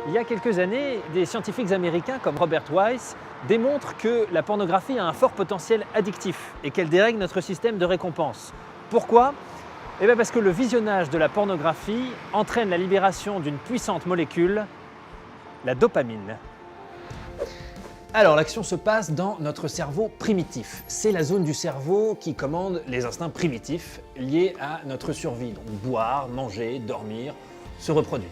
Il y a quelques années, des scientifiques américains comme Robert Weiss démontrent que la pornographie a un fort potentiel addictif et qu'elle dérègle notre système de récompense. Pourquoi? Eh bien parce que le visionnage de la pornographie entraîne la libération d'une puissante molécule, la dopamine. Alors l'action se passe dans notre cerveau primitif. C'est la zone du cerveau qui commande les instincts primitifs liés à notre survie. Donc boire, manger, dormir, se reproduire.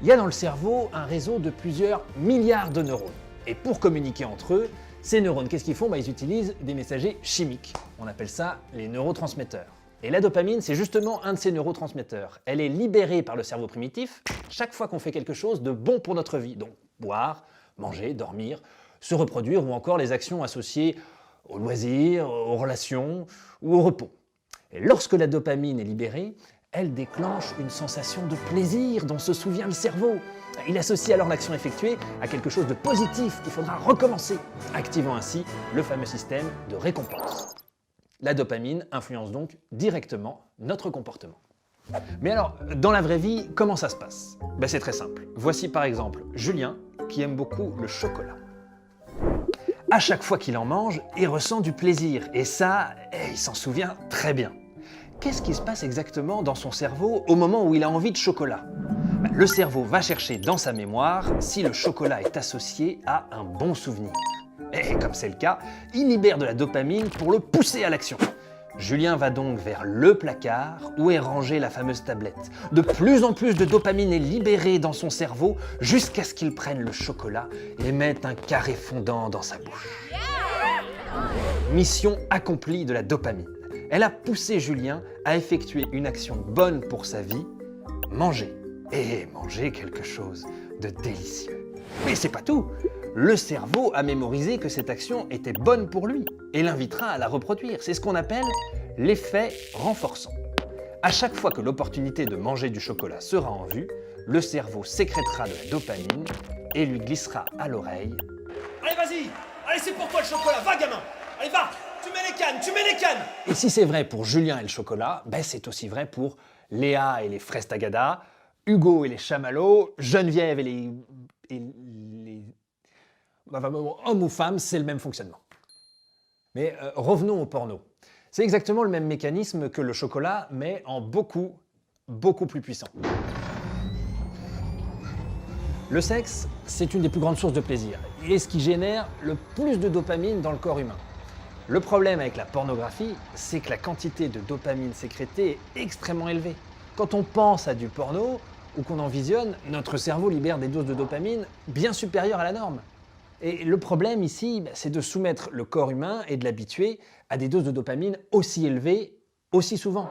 Il y a dans le cerveau un réseau de plusieurs milliards de neurones. Et pour communiquer entre eux, ces neurones, qu'est-ce qu'ils font? Ils utilisent des messagers chimiques. On appelle ça les neurotransmetteurs. Et la dopamine, c'est justement un de ces neurotransmetteurs. Elle est libérée par le cerveau primitif chaque fois qu'on fait quelque chose de bon pour notre vie. Donc boire, manger, dormir, se reproduire ou encore les actions associées aux loisirs, aux relations ou au repos. Et lorsque la dopamine est libérée, elle déclenche une sensation de plaisir dont se souvient le cerveau. Il associe alors l'action effectuée à quelque chose de positif qu'il faudra recommencer, activant ainsi le fameux système de récompense. La dopamine influence donc directement notre comportement. Mais alors, dans la vraie vie, comment ça se passe? C'est très simple. Voici par exemple Julien qui aime beaucoup le chocolat. À chaque fois qu'il en mange, il ressent du plaisir et ça, il s'en souvient très bien. Qu'est-ce qui se passe exactement dans son cerveau au moment où il a envie de chocolat? Le cerveau va chercher dans sa mémoire si le chocolat est associé à un bon souvenir. Et comme c'est le cas, il libère de la dopamine pour le pousser à l'action. Julien va donc vers le placard où est rangée la fameuse tablette. De plus en plus de dopamine est libérée dans son cerveau jusqu'à ce qu'il prenne le chocolat et mette un carré fondant dans sa bouche. Mission accomplie de la dopamine. Elle a poussé Julien à effectuer une action bonne pour sa vie, manger. Et manger quelque chose de délicieux. Mais c'est pas tout. Le cerveau a mémorisé que cette action était bonne pour lui et l'invitera à la reproduire. C'est ce qu'on appelle l'effet renforçant. À chaque fois que l'opportunité de manger du chocolat sera en vue, le cerveau sécrétera de la dopamine et lui glissera à l'oreille. Allez, vas-y! Allez, c'est pour toi le chocolat! Va, gamin! Allez, va! Tu mets les cannes! Tu mets les cannes! Et si c'est vrai pour Julien et le chocolat, c'est aussi vrai pour Léa et les fraises tagada, Hugo et les chamallows, Geneviève et les hommes ou femmes, c'est le même fonctionnement. Mais revenons au porno. C'est exactement le même mécanisme que le chocolat, mais en beaucoup plus puissant. Le sexe, c'est une des plus grandes sources de plaisir et ce qui génère le plus de dopamine dans le corps humain. Le problème avec la pornographie, c'est que la quantité de dopamine sécrétée est extrêmement élevée. Quand on pense à du porno ou qu'on en visionne, notre cerveau libère des doses de dopamine bien supérieures à la norme. Et le problème ici, c'est de soumettre le corps humain et de l'habituer à des doses de dopamine aussi élevées, aussi souvent.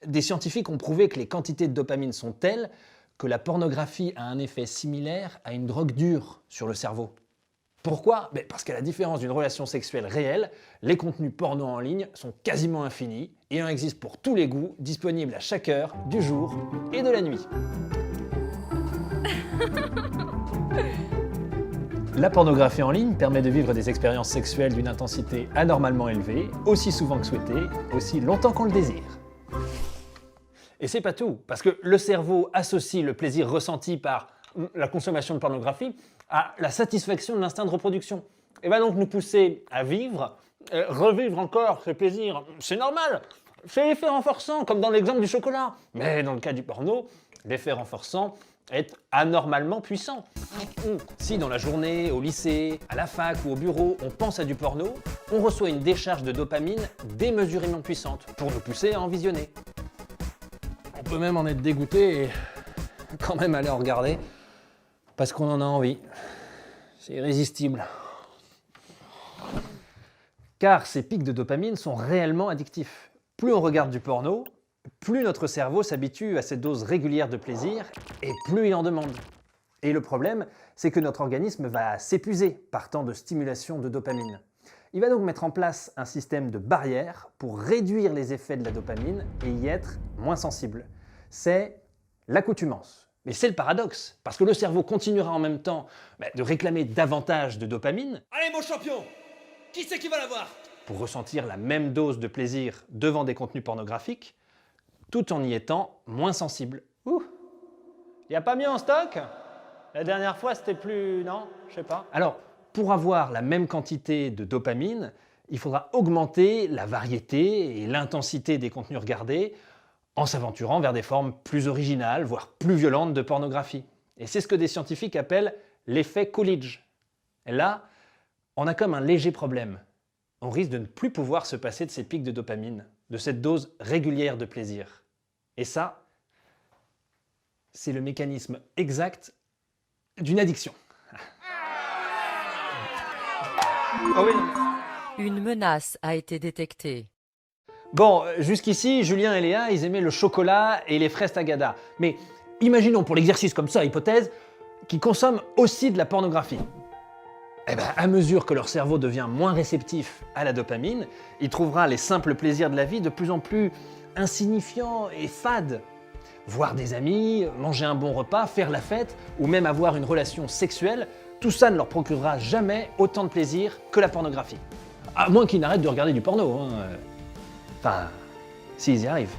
Des scientifiques ont prouvé que les quantités de dopamine sont telles que la pornographie a un effet similaire à une drogue dure sur le cerveau. Pourquoi? Parce qu'à la différence d'une relation sexuelle réelle, les contenus porno en ligne sont quasiment infinis et en existent pour tous les goûts, disponibles à chaque heure du jour et de la nuit. La pornographie en ligne permet de vivre des expériences sexuelles d'une intensité anormalement élevée, aussi souvent que souhaité, aussi longtemps qu'on le désire. Et c'est pas tout, parce que le cerveau associe le plaisir ressenti par la consommation de pornographie à la satisfaction de l'instinct de reproduction. Et va donc nous pousser à vivre, revivre encore ce plaisir. C'est normal, c'est l'effet renforçant, comme dans l'exemple du chocolat. Mais dans le cas du porno, l'effet renforçant est anormalement puissant. Si dans la journée, au lycée, à la fac ou au bureau, on pense à du porno, on reçoit une décharge de dopamine démesurément puissante pour nous pousser à en visionner. On peut même en être dégoûté et quand même aller en regarder parce qu'on en a envie. C'est irrésistible. Car ces pics de dopamine sont réellement addictifs. Plus on regarde du porno, plus notre cerveau s'habitue à cette dose régulière de plaisir et plus il en demande. Et le problème, c'est que notre organisme va s'épuiser par tant de stimulation de dopamine. Il va donc mettre en place un système de barrière pour réduire les effets de la dopamine et y être moins sensible. C'est l'accoutumance. Mais c'est le paradoxe, parce que le cerveau continuera en même temps de réclamer davantage de dopamine. Allez, mon champion! Qui c'est qui va l'avoir? Pour ressentir la même dose de plaisir devant des contenus pornographiques, tout en y étant moins sensible. Ouh, y a pas mieux en stock? La dernière fois, c'était plus... Non, je sais pas. Alors, pour avoir la même quantité de dopamine, il faudra augmenter la variété et l'intensité des contenus regardés en s'aventurant vers des formes plus originales, voire plus violentes de pornographie. Et c'est ce que des scientifiques appellent l'effet Coolidge. Et là, on a comme un léger problème. On risque de ne plus pouvoir se passer de ces pics de dopamine, de cette dose régulière de plaisir. Et ça, c'est le mécanisme exact d'une addiction. Oh oui, non. Une menace a été détectée. Bon, jusqu'ici, Julien et Léa, ils aimaient le chocolat et les fraises Tagada. Mais imaginons pour l'exercice comme ça, hypothèse, qu'ils consomment aussi de la pornographie. Eh bien, à mesure que leur cerveau devient moins réceptif à la dopamine, il trouvera les simples plaisirs de la vie de plus en plus insignifiants et fades. Voir des amis, manger un bon repas, faire la fête, ou même avoir une relation sexuelle, tout ça ne leur procurera jamais autant de plaisir que la pornographie. À moins qu'ils n'arrêtent de regarder du porno. Enfin, s'ils y arrivent.